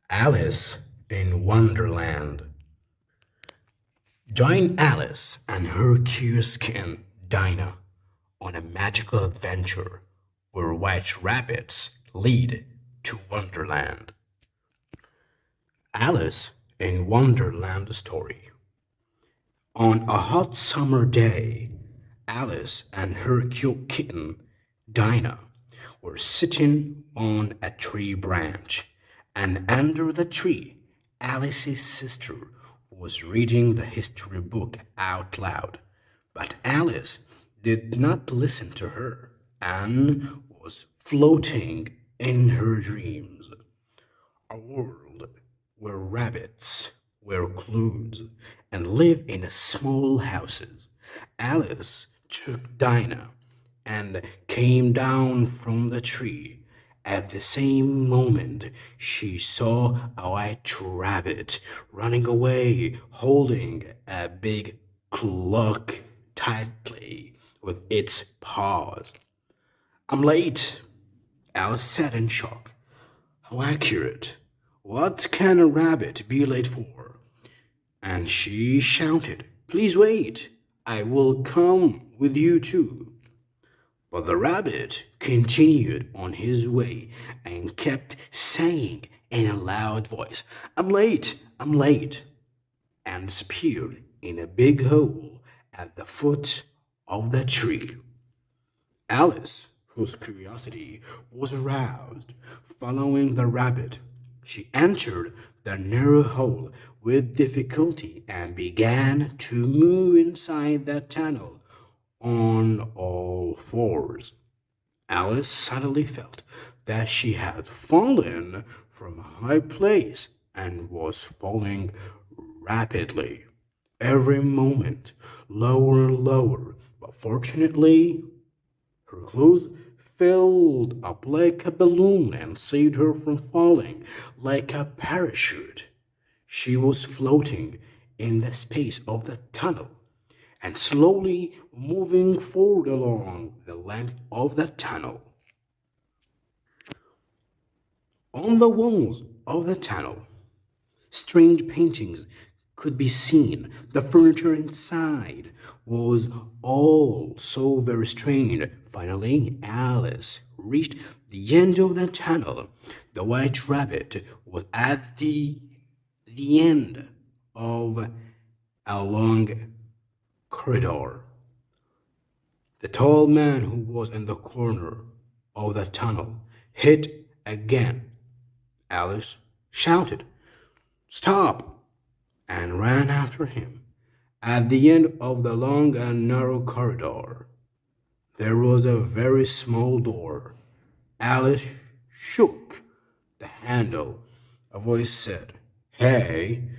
Alice in Wonderland. Join Alice and her curious kitten, Dinah, on a magical adventure where white rabbits lead to Wonderland. Alice in Wonderland story. On a hot summer day, Alice and her cute kitten, Dinah, were sitting on a tree branch, and under the tree, Alice's sister was reading the history book out loud. But Alice did not listen to her and was floating in her dreams. A world where rabbits wear clothes and live in small houses. Alice took Dinah and came down from the tree. At the same moment, she saw a white rabbit running away, holding a big clock tightly with its paws. I'm late, Alice said in shock. How accurate! What can a rabbit be late for? And she shouted, Please wait, I will come with you too. But the rabbit continued on his way and kept saying in a loud voice, I'm late, and disappeared in a big hole at the foot of the tree. Alice, whose curiosity was aroused, following the rabbit, she entered the narrow hole with difficulty and began to move inside the tunnel on all fours. Alice suddenly felt that she had fallen from a high place and was falling rapidly, every moment lower and lower. But fortunately, her clothes filled up like a balloon and saved her from falling like a parachute. She was floating in the space of the tunnel and slowly moving forward along the length of the tunnel. On the walls of the tunnel, strange paintings could be seen. The furniture inside was all so very strange. Finally, Alice reached the end of the tunnel. The white rabbit was at the end of a long corridor. The tall man who was in the corner of the tunnel hit again. Alice shouted, Stop! And ran after him. At the end of the long and narrow corridor, there was a very small door. Alice shook the handle. A voice said, Hey,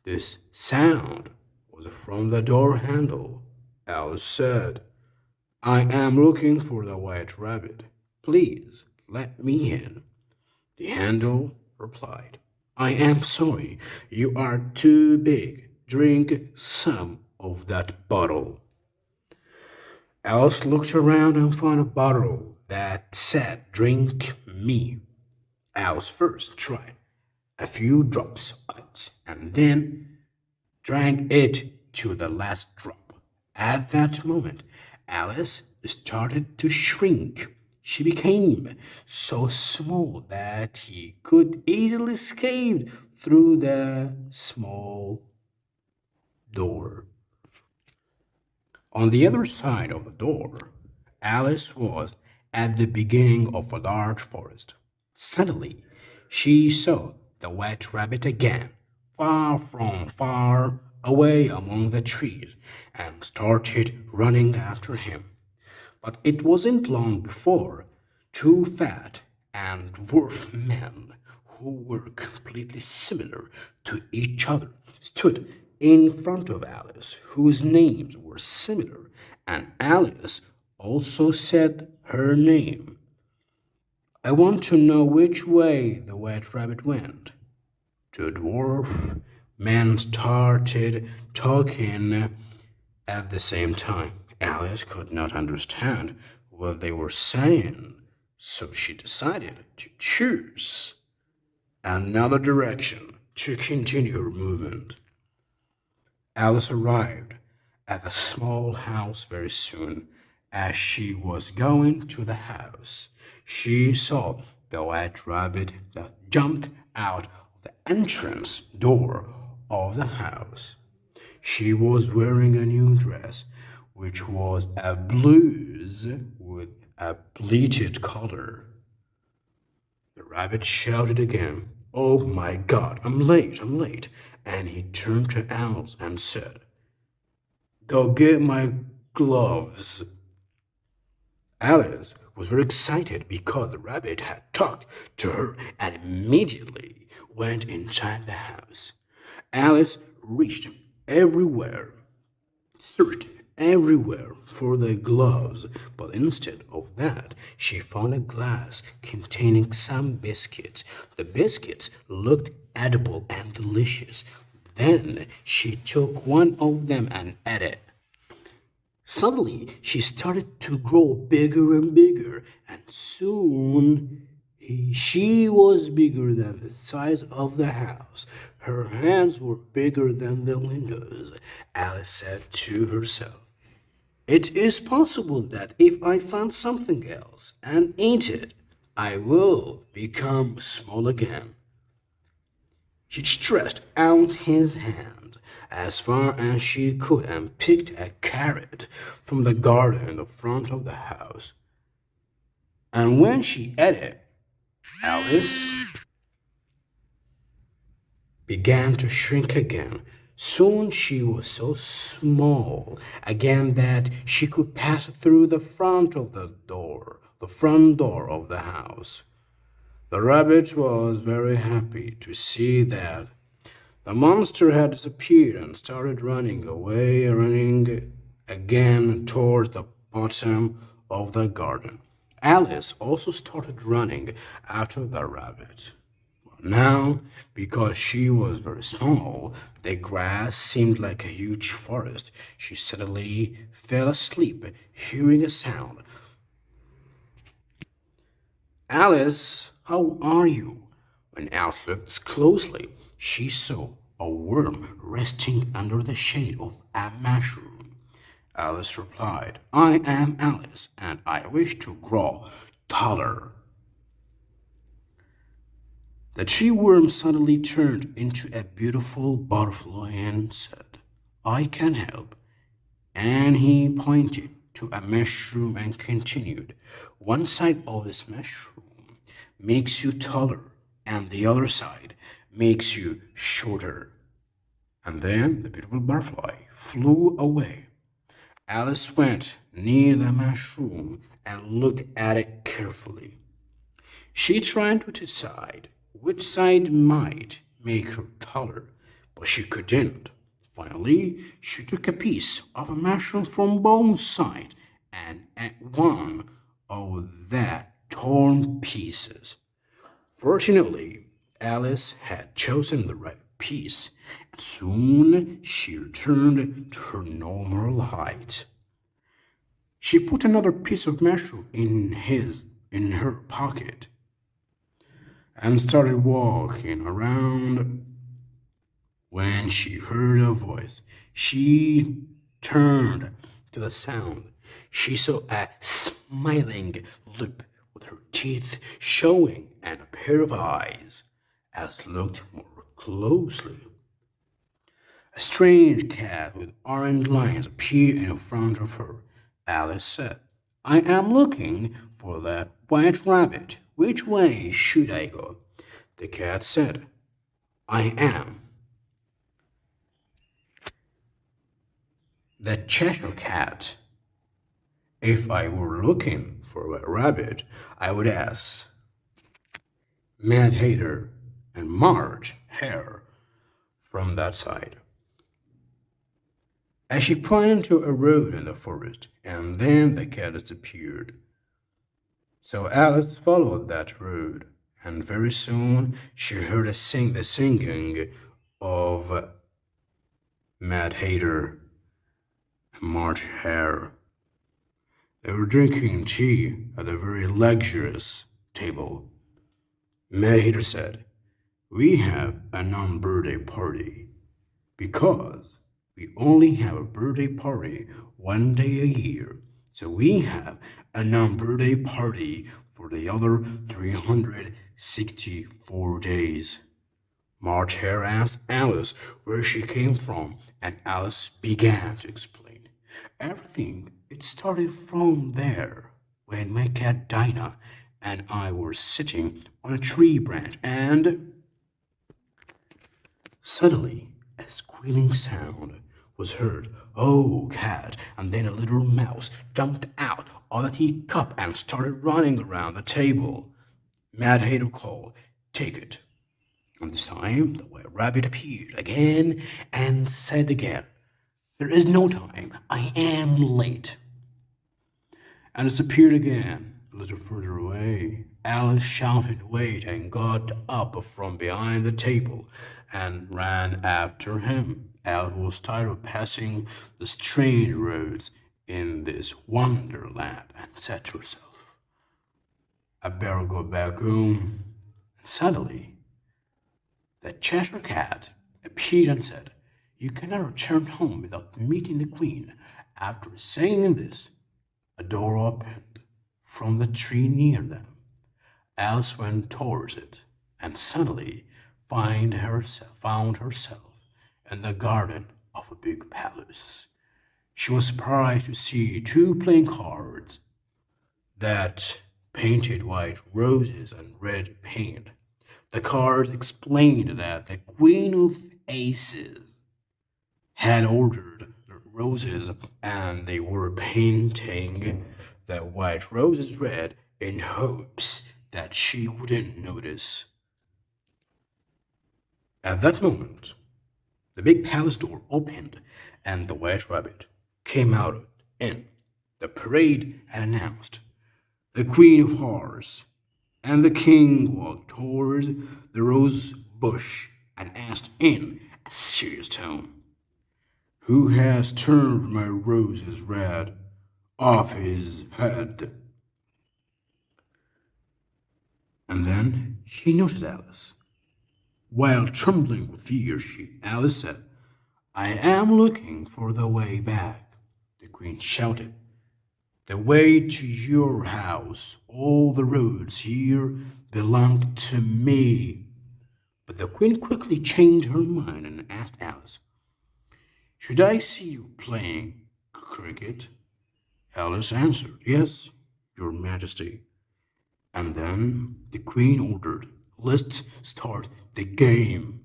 this sound was from the door handle. Alice said, I am looking for the white rabbit. Please let me in. The handle replied, I am sorry, you are too big. Drink some of that bottle. Alice looked around and found a bottle that said, Drink me. Alice first tried a few drops of it and then drank it to the last drop. At that moment, Alice started to shrink. She became so small that he could easily escape through the small door. On the other side of the door, Alice was at the beginning of a large forest. Suddenly, she saw the white rabbit again, far away among the trees, and started running after him. But it wasn't long before two fat and dwarf men who were completely similar to each other stood in front of Alice, whose names were similar, and Alice also said her name. I want to know which way the white rabbit went. The dwarf men started talking at the same time. Alice could not understand what they were saying, so she decided to choose another direction to continue her movement. Alice arrived at the small house very soon. As she was going to the house, she saw the white rabbit that jumped out of the entrance door of the house. She was wearing a new dress, which was a blouse with a pleated collar. The rabbit shouted again, "Oh my God, I'm late. And he turned to Alice and said, "Go get my gloves." Alice was very excited because the rabbit had talked to her and immediately went inside the house. Alice reached everywhere, searched everywhere for the gloves, but instead of that, she found a glass containing some biscuits. The biscuits looked edible and delicious. Then she took one of them and ate it. Suddenly, she started to grow bigger and bigger, and soon she was bigger than the size of the house. Her hands were bigger than the windows. Alice said to herself, "It is possible that if I find something else and eat it, I will become small again." She stretched out his hand as far as she could and picked a carrot from the garden in the front of the house. And when she ate it, Alice began to shrink again. Soon she was so small again that she could pass through the front door of the house. The rabbit was very happy to see that the monster had disappeared and started running again towards the bottom of the garden. Alice also started running after the rabbit. Now, because she was very small, the grass seemed like a huge forest. She suddenly fell asleep, hearing a sound. "Alice, how are you?" When Alice looked closely, she saw a worm resting under the shade of a mushroom. Alice replied, "I am Alice, and I wish to grow taller." The tree worm suddenly turned into a beautiful butterfly and said, "I can help." And he pointed to a mushroom and continued, "One side of this mushroom makes you taller, and the other side makes you shorter." And then the beautiful butterfly flew away. Alice went near the mushroom and looked at it carefully. She tried to decide which side might make her taller, but she couldn't. Finally, she took a piece of a mushroom from both sides and ate one of the torn pieces. Fortunately, Alice had chosen the right piece, and soon she returned to her normal height. She put another piece of mushroom in her pocket and started walking around. When she heard a voice, she turned to the sound. She saw a smiling lip with her teeth showing and a pair of eyes. Alice looked more closely. A strange cat with orange lines appeared in front of her. Alice said, "I am looking for that white rabbit. Which way should I go?" The cat said, "I am the Cheshire Cat. If I were looking for a rabbit, I would ask Mad Hatter and Marge Hare from that side." As she pointed to a road in the forest, and then the cat disappeared. So Alice followed that road, and very soon she heard the singing of Mad Hatter and Marge Hare. They were drinking tea at a very luxurious table. Mad Hatter said, We have a non-birthday party because we only have a birthday party one day a year. So we have a non-birthday party for the other 364 days. March Hare asked Alice where she came from, and Alice began to explain. Everything, it started from there, when my cat Dinah and I were sitting on a tree branch, and suddenly a squealing sound was heard. Oh, cat! And then a little mouse jumped out of the teacup and started running around the table. Mad Hatter called, "Take it." And this time the white rabbit appeared again and said again, "There is no time. I am late." And it appeared again a little further away. Alice shouted, "Wait," and got up from behind the table and ran after him. Alice was tired of passing the strange roads in this wonderland and said to herself, "I better go back home." And suddenly, the Cheshire Cat appeared and said, "You cannot return home without meeting the Queen." After saying this, a door opened from the tree near them. Alice went towards it and suddenly found herself in the garden of a big palace. She was surprised to see two playing cards that painted white roses and red paint. The cards explained that the Queen of Aces had ordered the roses and they were painting the white roses red in hopes that she wouldn't notice. At that moment, the big palace door opened and the White Rabbit came out in. The parade had announced the Queen of Hearts, and the king walked towards the rose bush and asked in a serious tone, "Who has turned my roses red off his head?" And then she noticed Alice. While trembling with fear, Alice said, "I am looking for the way back." The Queen shouted, "The way to your house. All the roads here belong to me." But the Queen quickly changed her mind and asked Alice, "Should I see you playing cricket?" Alice answered, "Yes, Your Majesty." And then the Queen ordered, "Let's start the game."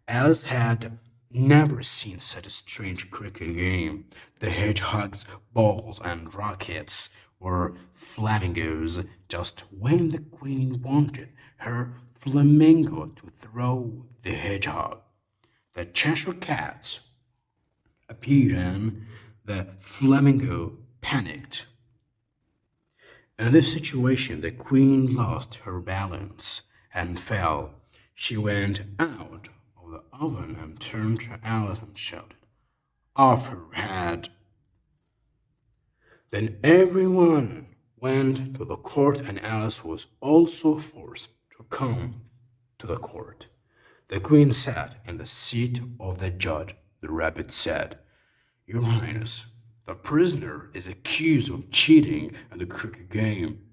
Alice had never seen such a strange cricket game. The hedgehogs, balls, and rockets were flamingos just when the Queen wanted her flamingo to throw the hedgehog. The Cheshire Cat appeared and the flamingo panicked. In this situation, the Queen lost her balance and fell. She went out of the oven and turned to Alice and shouted, "Off her head!" Then everyone went to the court, and Alice was also forced to come to the court. The Queen sat in the seat of the judge. The rabbit said, "Your Highness, the prisoner is accused of cheating in the cricket game."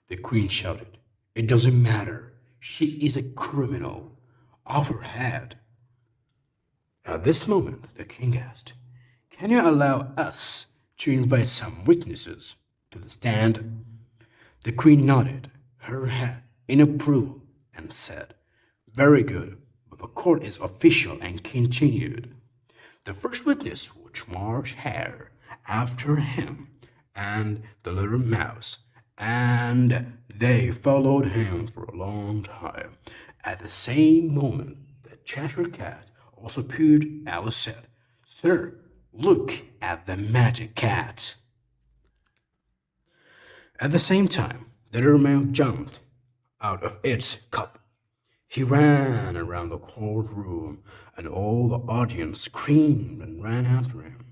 The Queen shouted, "It doesn't matter. She is a criminal. Off her head." At this moment, the king asked, "Can you allow us to invite some witnesses to the stand?" The Queen nodded her head in approval and said, "Very good, but the court is official," and continued. The first witness was March Hare, after him, and the little mouse, and they followed him for a long time. At the same moment, the Cheshire Cat also appeared. Alice said, "Sir, look at the magic cat." At the same time, the little mouse jumped out of its cup. He ran around the courtroom, and all the audience screamed and ran after him.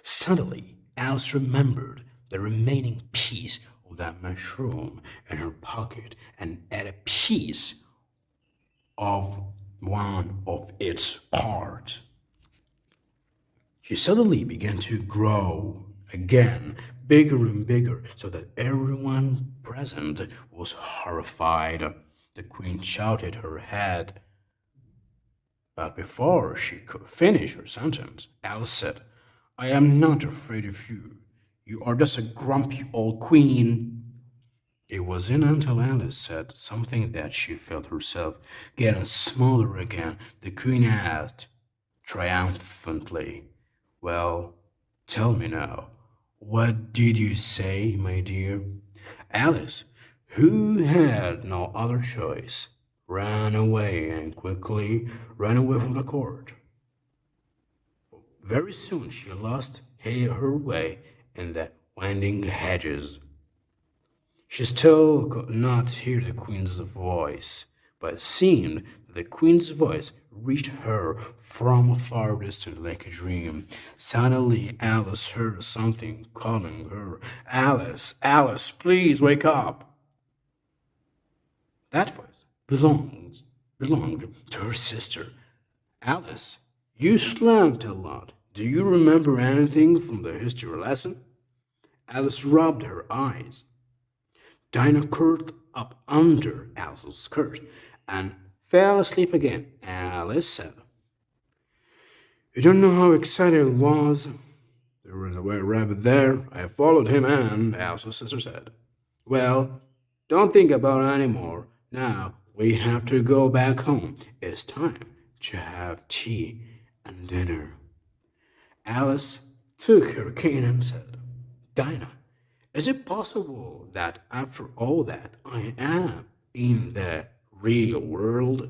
Suddenly, Alice remembered the remaining piece of that mushroom in her pocket and ate a piece of one of its parts. She suddenly began to grow again, bigger and bigger, so that everyone present was horrified. The queen shouted her head, but before she could finish her sentence, Alice said, I am not afraid of you. You are just a grumpy old queen. It wasn't until Alice said something that she felt herself getting smaller again. The queen asked triumphantly, Well, tell me now, what did you say, my dear? Alice, who had no other choice, ran away and quickly ran away from the court. Very soon she lost her way in the winding hedges. She still could not hear the queen's voice, but it seemed that the queen's voice reached her from a far distance like a dream. Suddenly Alice heard something calling her. Alice, Alice, please wake up. That voice belonged to her sister. Alice, you slept a lot. Do you remember anything from the history lesson? Alice rubbed her eyes. Dinah curled up under Alice's skirt and fell asleep again. Alice said, You don't know how excited I was. There was a white rabbit there. I followed him, and Alice's sister said, Well, don't think about it anymore. Now we have to go back home. It's time to have tea and dinner. Alice took her cane and said, Dinah, is it possible that after all that I am in the real world?